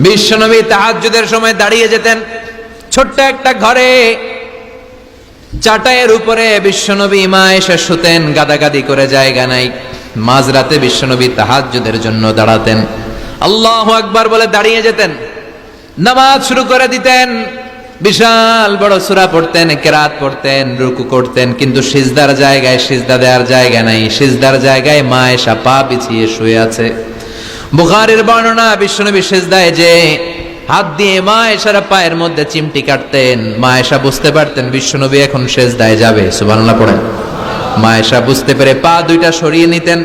বিশ্বনবী তাহাজ্জুদের সময় দাঁড়িয়ে যেতেন। ছোট্ট একটা ঘরে চাটাইয়ের উপরে বিশ্বনবী মা এসে শুতেন, গাদাগাদি করে জায়গা নাই। মাঝরাতে বিশ্বনবী তাহাজ্জুদের জন্য দাঁড়াতেন, আল্লাহু আকবার বলে দাঁড়িয়ে যেতেন, নামাজ শুরু করে দিতেন। বিশাল বড় সূরা পড়তেন, কিরাত পড়তেন, রুকু করতেন, কিন্তু সিজদার জায়গায় সিজদা দেওয়ার জায়গা নাই। সিজদার জায়গায় মা এসা পা বিছিয়ে শুয়ে আছে। বুখারীর বর্ণনা, বিশ্বনবী সিজদায় যে হাত দিয়ে মা এসার পায়ের মধ্যে চিমটি কাটতেন। মা এসা বুঝতে পারতেন বিশ্বনবী এখন সিজদায় যাবে, সুবহানাল্লাহ পড়েন। মা এসা বুঝতে পেরে পা দুইটা সরিয়ে নিতেন,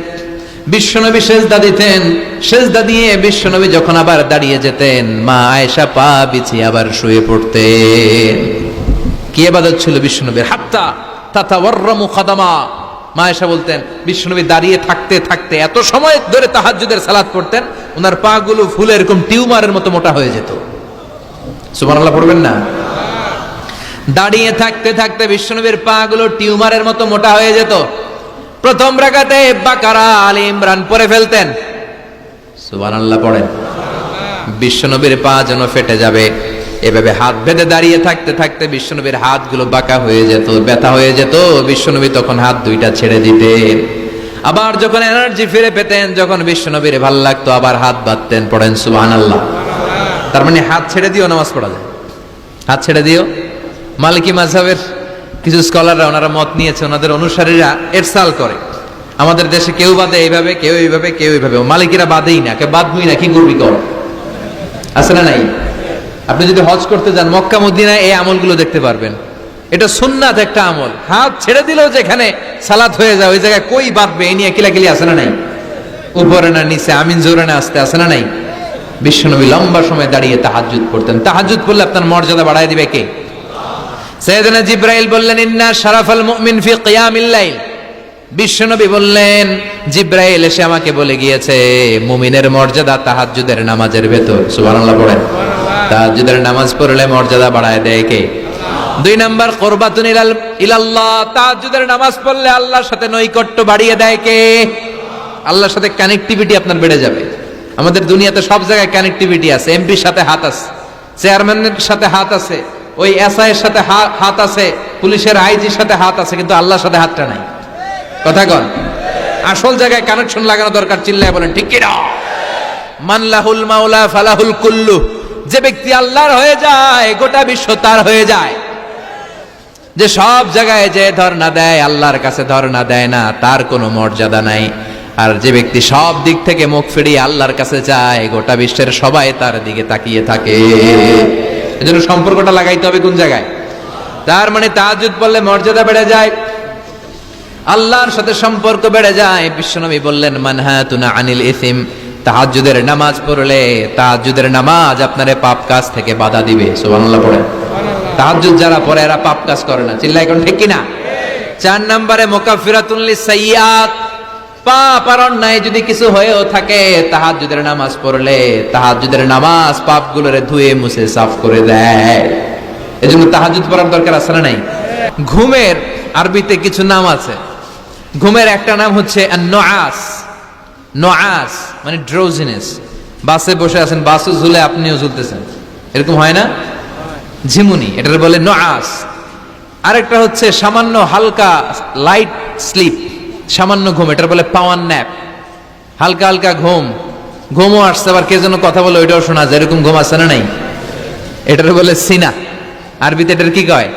বিশ্বনবী সিজদা দিতেন। সিজদা দিয়ে বিশ্বনবী যখন আবার দাঁড়িয়ে যেতেন, মা আয়েশা পা বিছিয়ে আবার শুয়ে পড়তেন। কি ইবাদত ছিল বিশ্বনবীর! হাত্তা তাতাওয়াররামু খাদামা। মা আয়েশা বলতেন বিশ্বনবী দাঁড়িয়ে থাকতে থাকতে এত সময় ধরে তাহাজ্জুদের সালাত পড়তেন, ওনার পা গুলো ফুলে এরকম টিউমারের মতো মোটা হয়ে যেত। সুবহানাল্লাহ পড়বেন না? দাঁড়িয়ে থাকতে থাকতে বিশ্বনবীর পা গুলো টিউমারের মতো মোটা হয়ে যেত। প্রথম রাকাতে বাকারা, আলে ইমরান পড়ে ফেলতেন। সুবহানাল্লাহ পড়েন। বিশ্বনবীর পা যেন ফেটে যাবে, এভাবে হাত বেঁধে দাঁড়িয়ে থাকতে থাকতে বিশ্বনবীর হাতগুলো বাঁকা হয়ে যেত, ব্যথা হয়ে যেত। বিশ্বনবী তখন হাত দুইটা ছেড়ে দিতেন। আবার যখন এনার্জি ফিরে পেতেন, যখন বিশ্বনবীর ভালো লাগতো, আবার হাত বাঁধতেন। পড়েন সুবহানাল্লাহ। তার মানে হাত ছেড়ে দিও নামাজ পড়া যায়। হাত ছেড়ে দিও। মালিকি মাযহাবের কিছু স্কলাররা ওনারা মত নিয়েছে, ওনাদের অনুসারীরা এরসাল করে, আমাদের দেশে কেউ বাদে এইভাবে, কেউ এইভাবে, কেউ এইভাবে। মালিকিরা বাদেই না, কেউ বাদবই না, কি করবি কর, আছে না নাই? আপনি যদি হজ করতে যান মক্কা মদিনায় এই আমলগুলো দেখতে পারবেন। এটা সুন্নাত একটা আমল। হাত ছেড়ে দিলেও যেখানে সালাত হয়ে যায় ওই জায়গায় কই বাঁধবে এই নিয়ে কিলাকিলি আছে না নাই? উপরে না নিচে, আমিন জোরে না আসতে, আছে না নাই? বিশ্বনবী লম্বা সময় দাঁড়িয়ে তাহাজ্জুদ পড়তেন। তাহাজ্জুদ পড়লে আপনার মর্যাদা বাড়ায় দিবে কে? সাইয়েদনা জিবরাইল বললেন, ইন্না শারাফাল মুমিন ফি কিয়ামিল লাইল। বিশ্বনবী বললেন, জিবরাইল এসে আমাকে বলে গিয়েছে মুমিনের মর্যাদা তাহাজ্জুদের নামাজের ভেতর। সুবহানাল্লাহ পড়েন। তাহাজ্জুদের নামাজ পড়লে মর্যাদা বাড়ায় দেয় কে? 2 নাম্বার, কুরবাতুন ইলাল্লাহ। তাহাজ্জুদের নামাজ পড়লে আল্লাহর সাথে নৈকট্য বাড়িয়ে দেয় কে? আল্লাহর সাথে কানেক্টিভিটি আপনার বেড়ে যাবে। আমাদের দুনিয়াতে সব জায়গায় কানেক্টিভিটি আছে। এমপির সাথে হাত আছে, চেয়ারম্যানের সাথে হাত আছে, ওই এসআই এর সাথে হাত আছে, পুলিশের আইজির সাথে হাত আছে, কিন্তু আল্লাহর সাথে হাতটা নাই। কথা কন। আসল জায়গায় কানেকশন লাগানো দরকার। চিল্লায় বলেন ঠিক কি না? মান লাহুল মাওলা ফালাহুল কুল্লু। যে ব্যক্তি আল্লাহর হয়ে যায় গোটা বিশ্ব তার হয়ে যায়। যে সব জায়গায় যে ধর্ণা দেয় আল্লাহর কাছে ধর্ণা দেয় না, তার কোনো মর্যাদা নাই। আর যে ব্যক্তি সব দিক থেকে মুখ ফিরিয়ে আল্লাহর কাছে যায়, গোটা বিশ্বের সবাই তার দিকে তাকিয়ে থাকে। এজন্য সম্পর্কটা লাগাইতে হবে কোন জায়গায়? তার মানে তাহাজ্জুদ পড়লে মর্যাদা বেড়ে যায়, আল্লাহর সাথে সম্পর্ক বেড়ে যায়। বিশ্বনবী বললেন, মানহাতুনা আনিল ইসিম। তাহাজ্জুদের নামাজ পড়লে তাহাজ্জুদের নামাজ আপনারে পাপ কাজ থেকে বাধা দিবে। সুবহানাল্লাহ পড়েন। তাহাজ্জুদ যারা পড়ে এরা পাপ কাজ করে না। চিল্লায় কোন ঠিক কি না? 4 নম্বরে মুকাফফিরাতুন লিসাইয়্যাত। পাপ আর অন্যায় যদি কিছু হয়েও থাকে, তাহাজ্জুদের নামাজ পড়লে তাহাজ্জুদের নামাজ পাপগুলোরে ধুয়ে মুছে সাফ করে দেয়। এজন্য তাহাজ্জুদ পড়ার দরকার আছে না নাই? ঘুমের আরবিতে কিছু নাম আছে। ঘুমের একটা নাম হচ্ছে আন-নুআস। নুআস মানে ড্রোজিনেস। বাসে বসে আছেন, বাসও ঝুলে আপনিও ঝুলতেছেন, এরকম হয় না? ঝিমুনি, এটার বলে নুআস। আরেকটা হচ্ছে সামান্য হালকা লাইট স্লিপ, সামান্য ঘুম, এটার বলে পাওয়ার ন্যাপ। হালকা হালকা ঘুম, ঘুমও আসছে, আবার কে যেন কথা বলে ওইটাও শোনা যায়, এরকম ঘুম আছে না নাই? এটার বলে সিনা। আরবিতে এটার কি কয়?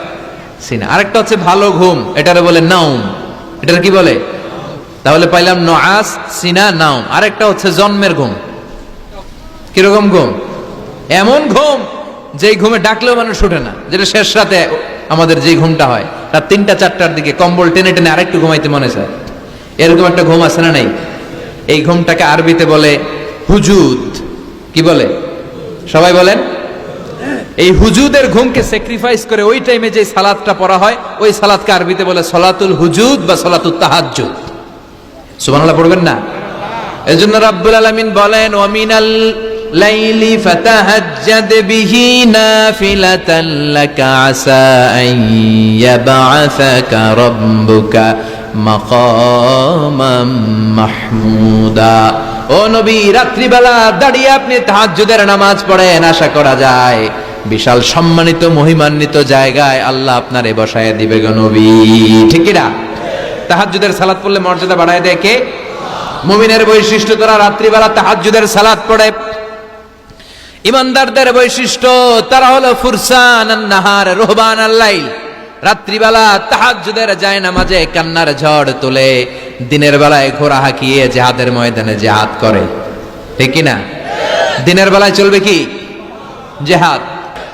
সিনা। আরেকটা হচ্ছে ভালো ঘুম, এটারে বলে নাউম। এটার কি বলে? তাহলে পাইলাম নুআস, সিনা, নাউম। আরেকটা হচ্ছে জন্মের ঘুম। কিরকম ঘুম? এমন ঘুম যেই ঘুমে ডাকলেও মানুষ ওঠে না, যেটা শেষ রাতে আমাদের যে ঘুমটা হয়, রাত 3টা-4টার দিকে কম্বল টেনে টেনে আরেকটু ঘুমাইতে মনে চায়, এরকম একটা ঘুম আছে না নাই? এই ঘুমটাকে আরবিতে বলে হুজুদ। কি বলে? সবাই বলেন। এই হুজুদের ঘুমকে স্যাক্রিফাইস করে ওই টাইমে যে সালাতটা পড়া হয়, ওই সালাতকে আরবিতে বলে সলাতুল হুজুদ বা সলাতুত তাহাজ্জুদ। সুবহানাল্লাহ পড়বেন না? এজন্য রাব্বুল আলামিন বলেন, ওয়া মিনাল লাইলি ফাতাহাজ্জাদ বিহি নাফিলাতান লাকা আসা আন ইয়াবআসাকা রাব্বুকা মাকামাম মাহমুদা। ও নবী, রাত্রিবেলা দাঁড়িয়ে আপনি তাহাজ্জুদের নামাজ পড়েন, আশা করা যায় বিশাল সম্মানিত মহিমান্বিত জায়গায় আল্লাহ আপনারে বসায় দিবে গো নবী। ঠিক কি না? তাহাজ্জুদের সালাত পড়লে মর্যাদা বাড়ায় দেয় কে? মুমিনের বৈশিষ্ট্য, তারা রাত্রিবেলা তাহাজ্জুদের সালাত পড়ে। ইমানদারদের বৈশিষ্ট্য, তারা হলো ফুরসান আন-নাহার রুহবান আল-লাইল। রাত্রিবেলা তাহাজ্জুদের যায় নামাজে কান্নার ঝড় তোলে, দিনের বেলায় ঘোড়া হাঁকিয়ে জিহাদের ময়দানে জিহাদ করে। ঠিক কি না? দিনের বেলায় চলবে কি? জিহাদ।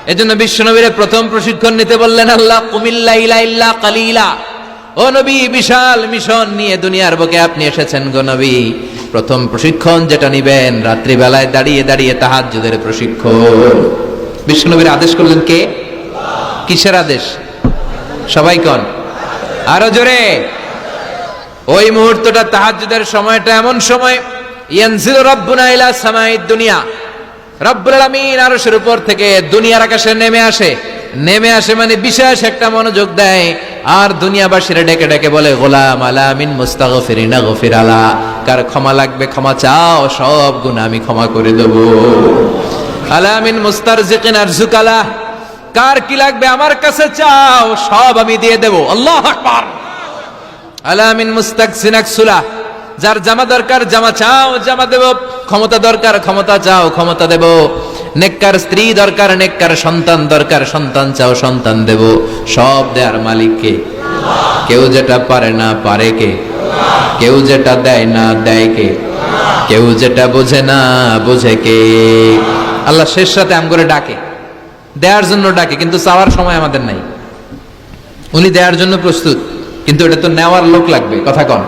এজন্য বিশ্বনবীর প্রথম প্রশিক্ষণ নিতে বললেন আল্লাহ, কুমিল লাইলা ইল্লা কালিলা। ও নবী, বিশাল মিশন নিয়ে দুনিয়ার বুকে আপনি এসেছেন গো নবী। প্রথম প্রশিক্ষণ যেটা নিবেন, রাত্রিবেলায় দাঁড়িয়ে দাঁড়িয়ে তাহাজ্জুদের প্রশিক্ষণ। বিশ্বনবীর আদেশ করলেন কে? কিসের আদেশ? সবাই কোন? আরো জোরে। ওই মুহূর্তটা তাহাজ্জুদের সময়টা এমন সময়, ইয়ানজিলু রাব্বুনা ইলা সামাইদ দুনিয়া, রব্বুল আলামিন আরশের উপর থেকে দুনিয়ার আকাশে নেমে আসে। নেমে আসে মানে বিশেষ একটা মনোযোগ দেয়, আর দুনিয়াবাসীরা ডেকে ডেকে বলে, গোলাম আলা মিন মুস্তাগফিরিনা গফির আলা। কার ক্ষমা লাগবে ক্ষমা চাও, সব গুনাহ আমি ক্ষমা করে দেব। আলা মিন মুস্তারজিকিন আরজুকালা, কার কি লাগবে আমার কাছে চাও, সব আমি দিয়ে দেব। আল্লাহু আকবার। আলা মিন মুস্তাকসিন আকসুলা, যার জামা দরকার জামা চাও, জামা দেব। ক্ষমতা দরকার ক্ষমতা চাও, ক্ষমতা দেব। নেককার স্ত্রী দরকার, নেককার সন্তান দরকার, সন্তান চাও, সন্তান দেব। সব দেয়ার মালিক কে? কেউ যেটা পারে না পারে কে? কেউ যেটা দেয় না দেয় কে? কেউ যেটা বোঝে না বোঝে কে? আল্লাহ শেষ রাতে আম করে ডাকে, দেওয়ার জন্য ডাকে, কিন্তু চাওয়ার সময় আমাদের নাই। উনি দেওয়ার জন্য প্রস্তুত, কিন্তু এটা তো নেওয়ার লোক লাগবে। কথা কন।